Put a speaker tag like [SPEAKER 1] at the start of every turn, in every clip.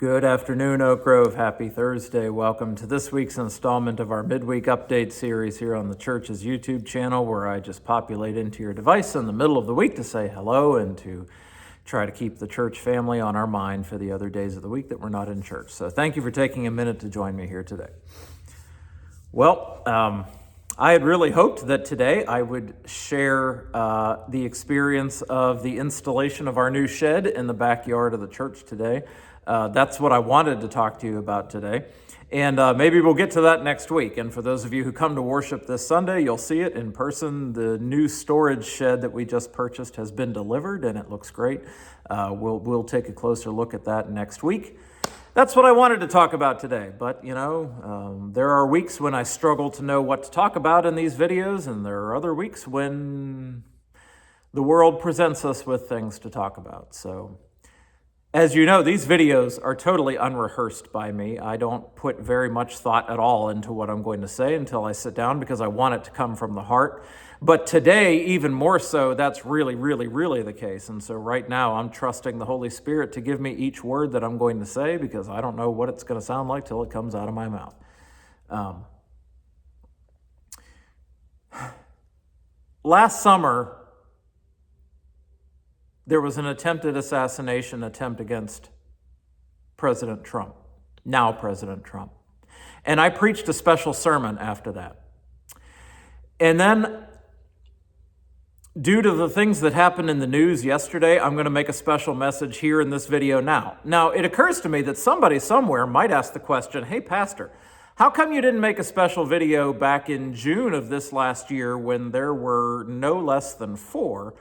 [SPEAKER 1] Good afternoon, Oak Grove. Happy Thursday. Welcome to this week's installment of our Midweek Update series here on the church's YouTube channel, where I just populate into your device in the middle of the week to say hello and to try to keep the church family on our mind for the other days of the week that we're not in church. So thank you for taking a minute to join me here today. Well, I had really hoped that today I would share the experience of the installation of our new shed in the backyard of the church today. That's what I wanted to talk to you about today. And maybe we'll get to that next week. And for those of you who come to worship this Sunday, you'll see it in person. The new storage shed that we just purchased has been delivered, and it looks great. We'll take a closer look at that next week. That's what I wanted to talk about today. But, there are weeks when I struggle to know what to talk about in these videos, and there are other weeks when the world presents us with things to talk about. So, as you know, these videos are totally unrehearsed by me. I don't put very much thought at all into what I'm going to say until I sit down because I want it to come from the heart. But today, even more so, that's really the case. And so right now, I'm trusting the Holy Spirit to give me each word that I'm going to say because I don't know what it's going to sound like till it comes out of my mouth. Last summer, there was an attempted assassination attempt against President Trump, now President Trump. And I preached a special sermon after that. And then, due to the things that happened in the news yesterday, I'm going to make a special message here in this video now. Now, it occurs to me that somebody somewhere might ask the question, hey, Pastor, how come you didn't make a special video back in June of this last year when there were no less than 4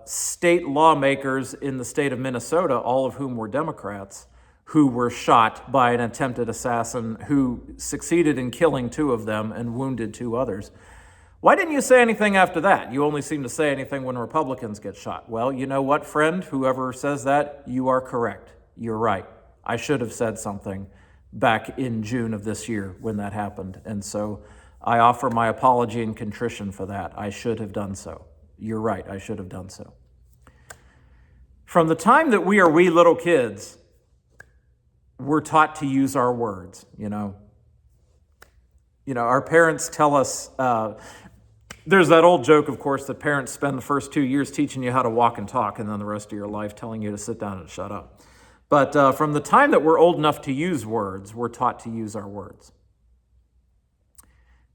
[SPEAKER 1] state lawmakers in the state of Minnesota, all of whom were Democrats, who were shot by an attempted assassin who succeeded in killing 2 of them and wounded 2 others? Why didn't you say anything after that? You only seem to say anything when Republicans get shot. Well, you know what, friend? Whoever says that, you are correct. You're right. I should have said something back in June of this year when that happened. And so I offer my apology and contrition for that. I should have done so. You're right, I should have done so. From the time that we are wee little kids, we're taught to use our words, our parents tell us, there's that old joke, of course, that parents spend the first 2 years teaching you how to walk and talk, and then the rest of your life telling you to sit down and shut up. But from the time that we're old enough to use words, we're taught to use our words.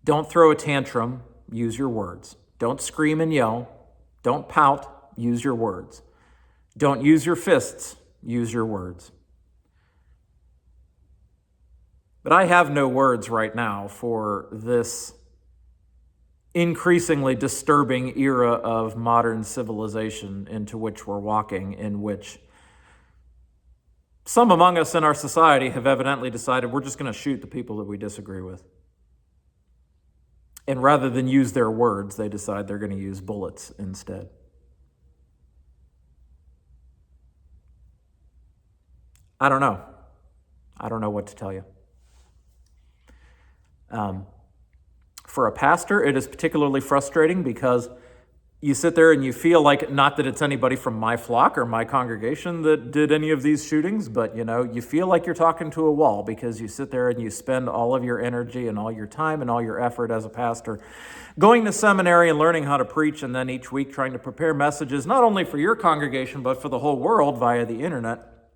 [SPEAKER 1] Don't throw a tantrum, use your words. Don't scream and yell. Don't pout. Use your words. Don't use your fists. Use your words. But I have no words right now for this increasingly disturbing era of modern civilization into which we're walking, in which some among us in our society have evidently decided we're just going to shoot the people that we disagree with. And rather than use their words, they decide they're going to use bullets instead. I don't know. I don't know what to tell you. For a pastor, it is particularly frustrating because you sit there and you feel like, not that it's anybody from my flock or my congregation that did any of these shootings, but you feel like you're talking to a wall because you sit there and you spend all of your energy and all your time and all your effort as a pastor going to seminary and learning how to preach, and then each week trying to prepare messages not only for your congregation but for the whole world via the internet,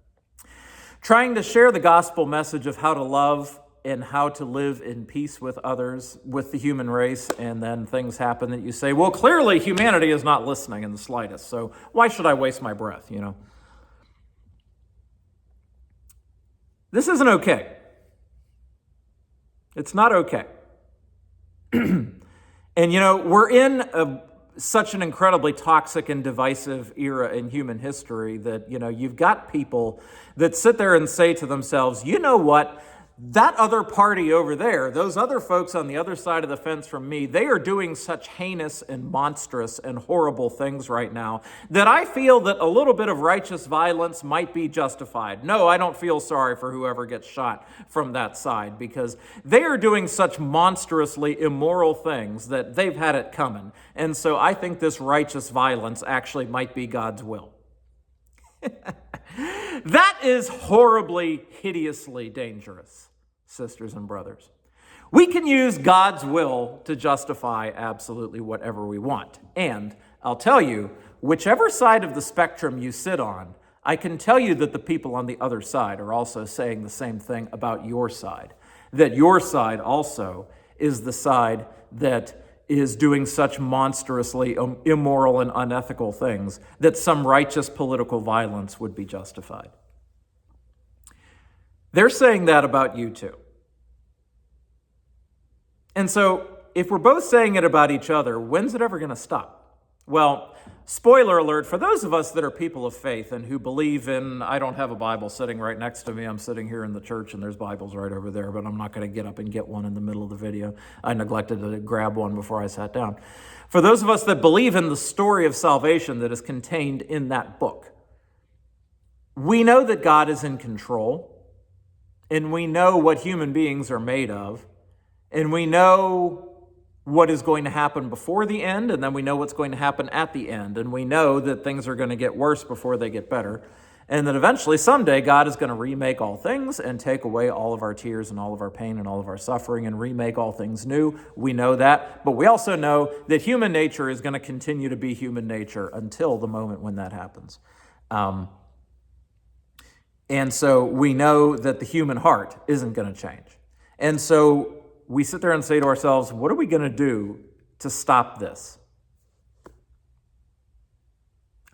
[SPEAKER 1] trying to share the gospel message of how to love and how to live in peace with others, with the human race, and then things happen that you say, well, clearly humanity is not listening in the slightest, so why should I waste my breath, This isn't okay. It's not okay. And, we're in such an incredibly toxic and divisive era in human history that, you've got people that sit there and say to themselves, you know what? That other party over there, those other folks on the other side of the fence from me, they are doing such heinous and monstrous and horrible things right now that I feel that a little bit of righteous violence might be justified. No, I don't feel sorry for whoever gets shot from that side because they are doing such monstrously immoral things that they've had it coming. And so I think this righteous violence actually might be God's will. That is horribly, hideously dangerous, sisters and brothers. We can use God's will to justify absolutely whatever we want. And I'll tell you, whichever side of the spectrum you sit on, I can tell you that the people on the other side are also saying the same thing about your side. That your side also is the side that is doing such monstrously immoral and unethical things that some righteous political violence would be justified. They're saying that about you too. And so, if we're both saying it about each other, when's it ever going to stop? Well, spoiler alert, for those of us that are people of faith and who believe in, I don't have a Bible sitting right next to me, I'm sitting here in the church and there's Bibles right over there, but I'm not going to get up and get one in the middle of the video. I neglected to grab one before I sat down. For those of us that believe in the story of salvation that is contained in that book, we know that God is in control, and we know what human beings are made of, and we know what is going to happen before the end, and then we know what's going to happen at the end. And we know that things are going to get worse before they get better. And that eventually, someday, God is going to remake all things and take away all of our tears and all of our pain and all of our suffering and remake all things new. We know that. But we also know that human nature is going to continue to be human nature until the moment when that happens. And so we know that the human heart isn't going to change. And so we sit there and say to ourselves, what are we going to do to stop this?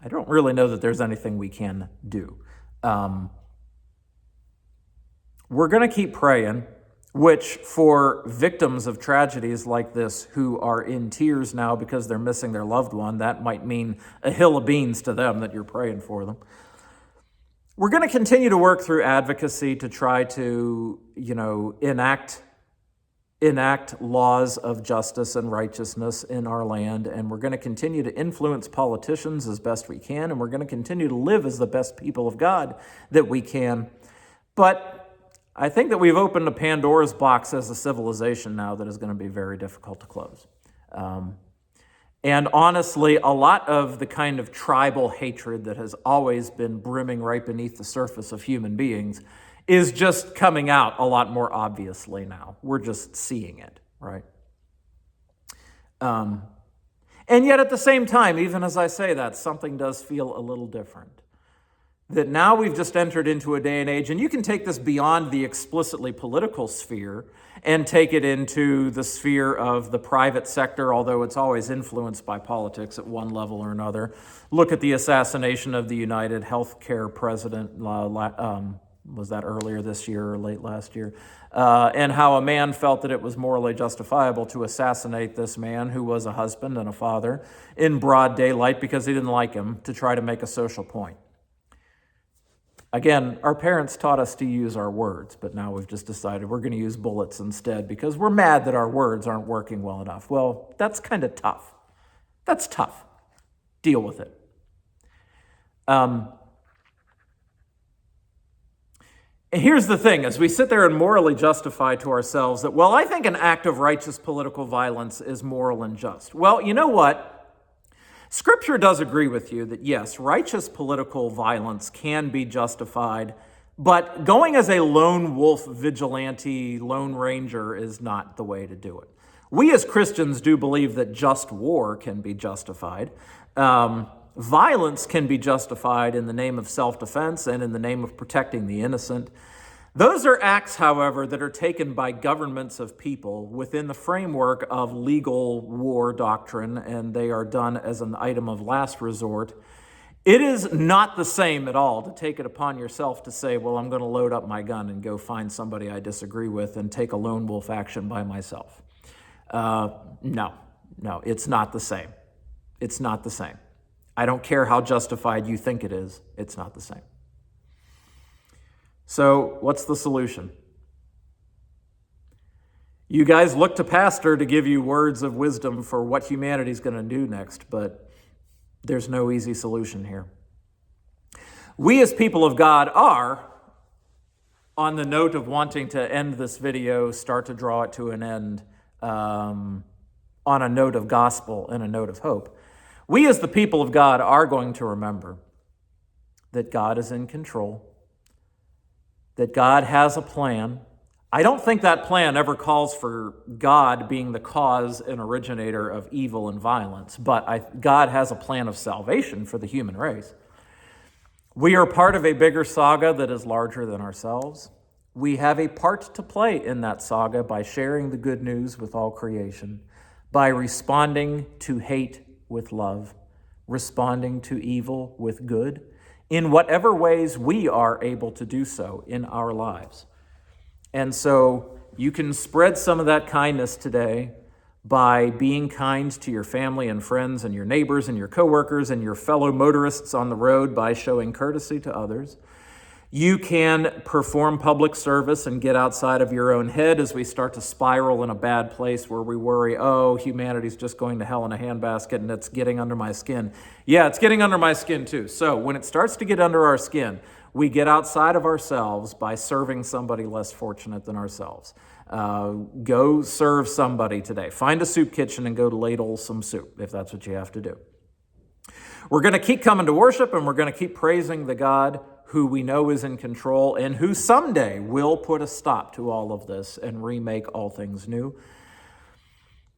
[SPEAKER 1] I don't really know that there's anything we can do. We're going to keep praying, which for victims of tragedies like this who are in tears now because they're missing their loved one, that might mean a hill of beans to them that you're praying for them. We're going to continue to work through advocacy to try to, enact laws of justice and righteousness in our land, and we're going to continue to influence politicians as best we can, and we're going to continue to live as the best people of God that we can. But I think that we've opened a Pandora's box as a civilization now that is going to be very difficult to close. And honestly, a lot of the kind of tribal hatred that has always been brimming right beneath the surface of human beings is just coming out a lot more obviously now. We're just seeing it, right? And yet at the same time, even as I say that, something does feel a little different. That now we've just entered into a day and age, and you can take this beyond the explicitly political sphere and take it into the sphere of the private sector, although it's always influenced by politics at one level or another. Look at the assassination of the United Healthcare president, was that earlier this year or late last year, and how a man felt that it was morally justifiable to assassinate this man who was a husband and a father in broad daylight because he didn't like him, to try to make a social point. Again, our parents taught us to use our words, but now we've just decided we're going to use bullets instead because we're mad that our words aren't working well enough. Well, that's kind of tough. That's tough. Deal with it. Here's the thing, as we sit there and morally justify to ourselves that, well, I think an act of righteous political violence is moral and just. Well, you know what? Scripture does agree with you that, yes, righteous political violence can be justified, but going as a lone wolf vigilante, lone ranger is not the way to do it. We as Christians do believe that just war can be justified. Violence can be justified in the name of self-defense and in the name of protecting the innocent. Those are acts, however, that are taken by governments of people within the framework of legal war doctrine, and they are done as an item of last resort. It is not the same at all to take it upon yourself to say, well, I'm going to load up my gun and go find somebody I disagree with and take a lone wolf action by myself. No, it's not the same. It's not the same. I don't care how justified you think it is. It's not the same. So what's the solution? You guys look to pastor to give you words of wisdom for what humanity's going to do next, but there's no easy solution here. We as people of God are, on the note of wanting to end this video, start to draw it to an end on a note of gospel and a note of hope. We as the people of God are going to remember that God is in control, that God has a plan. I don't think that plan ever calls for God being the cause and originator of evil and violence, but God has a plan of salvation for the human race. We are part of a bigger saga that is larger than ourselves. We have a part to play in that saga by sharing the good news with all creation, by responding to hate with love, responding to evil with good, in whatever ways we are able to do so in our lives. And so you can spread some of that kindness today by being kind to your family and friends and your neighbors and your coworkers and your fellow motorists on the road by showing courtesy to others. You can perform public service and get outside of your own head as we start to spiral in a bad place where we worry, oh, humanity's just going to hell in a handbasket and it's getting under my skin. Yeah, it's getting under my skin too. So when it starts to get under our skin, we get outside of ourselves by serving somebody less fortunate than ourselves. Go serve somebody today. Find a soup kitchen and go ladle some soup if that's what you have to do. We're going to keep coming to worship and we're going to keep praising the God who we know is in control and who someday will put a stop to all of this and remake all things new.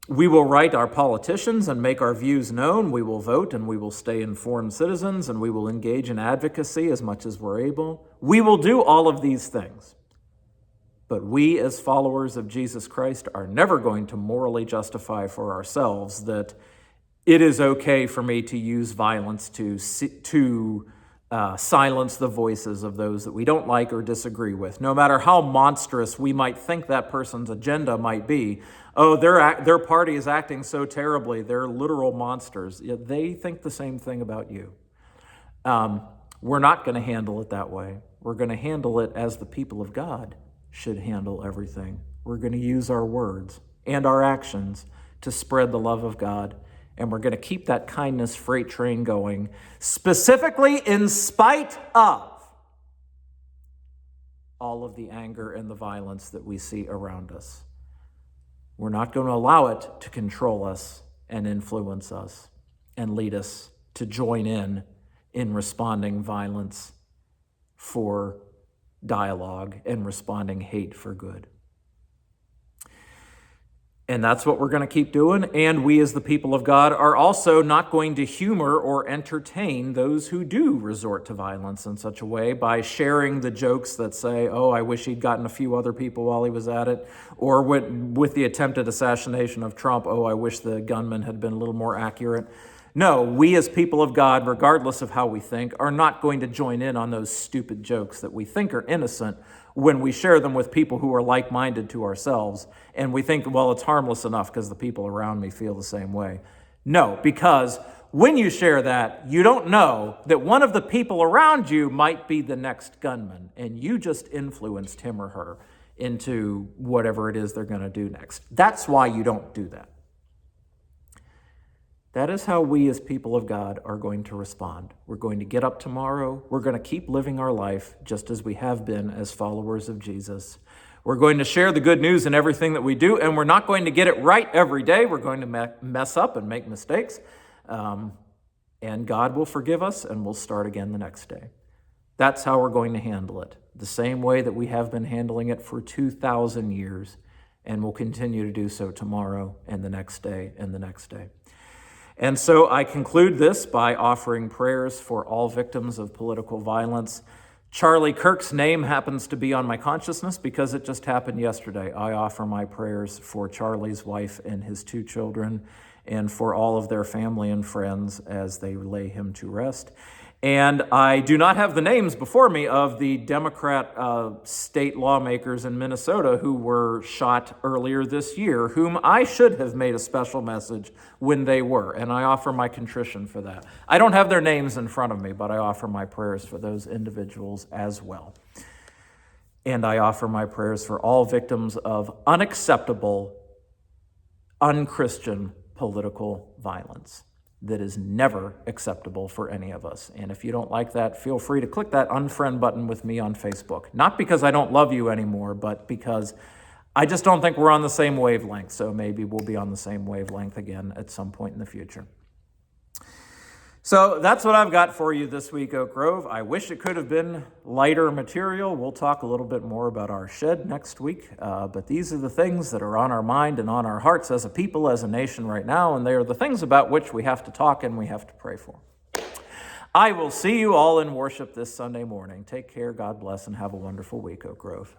[SPEAKER 1] We will write our politicians and make our views known. We will vote and we will stay informed citizens and we will engage in advocacy as much as we're able. We will do all of these things. But we as followers of Jesus Christ are never going to morally justify for ourselves that it is okay for me to use violence to silence the voices of those that we don't like or disagree with. No matter how monstrous we might think that person's agenda might be, oh, their party is acting so terribly, they're literal monsters. Yeah, they think the same thing about you. We're not going to handle it that way. We're going to handle it as the people of God should handle everything. We're going to use our words and our actions to spread the love of God. And we're going to keep that kindness freight train going, specifically in spite of all of the anger and the violence that we see around us. We're not going to allow it to control us and influence us and lead us to join in responding violence for dialogue and responding hate for good. And that's what we're going to keep doing. And we as the people of God are also not going to humor or entertain those who do resort to violence in such a way by sharing the jokes that say, oh, I wish he'd gotten a few other people while he was at it. Or with the attempted assassination of Trump, oh, I wish the gunman had been a little more accurate. No, we as people of God, regardless of how we think, are not going to join in on those stupid jokes that we think are innocent when we share them with people who are like-minded to ourselves, and we think, well, it's harmless enough because the people around me feel the same way. No, because when you share that, you don't know that one of the people around you might be the next gunman, and you just influenced him or her into whatever it is they're going to do next. That's why you don't do that. That is how we as people of God are going to respond. We're going to get up tomorrow. We're going to keep living our life just as we have been as followers of Jesus. We're going to share the good news in everything that we do, and we're not going to get it right every day. We're going to mess up and make mistakes, and God will forgive us, and we'll start again the next day. That's how we're going to handle it, the same way that we have been handling it for 2,000 years, and will continue to do so tomorrow and the next day and the next day. And so I conclude this by offering prayers for all victims of political violence. Charlie Kirk's name happens to be on my consciousness because it just happened yesterday. I offer my prayers for Charlie's wife and his 2 children and for all of their family and friends as they lay him to rest. And I do not have the names before me of the Democrat state lawmakers in Minnesota who were shot earlier this year, whom I should have made a special message when they were, and I offer my contrition for that. I don't have their names in front of me, but I offer my prayers for those individuals as well. And I offer my prayers for all victims of unacceptable, unchristian political violence that is never acceptable for any of us. And if you don't like that, feel free to click that unfriend button with me on Facebook. Not because I don't love you anymore, but because I just don't think we're on the same wavelength. So maybe we'll be on the same wavelength again at some point in the future. So that's what I've got for you this week, Oak Grove. I wish it could have been lighter material. We'll talk a little bit more about our shed next week. But these are the things that are on our mind and on our hearts as a people, as a nation right now. And they are the things about which we have to talk and we have to pray for. I will see you all in worship this Sunday morning. Take care, God bless, and have a wonderful week, Oak Grove.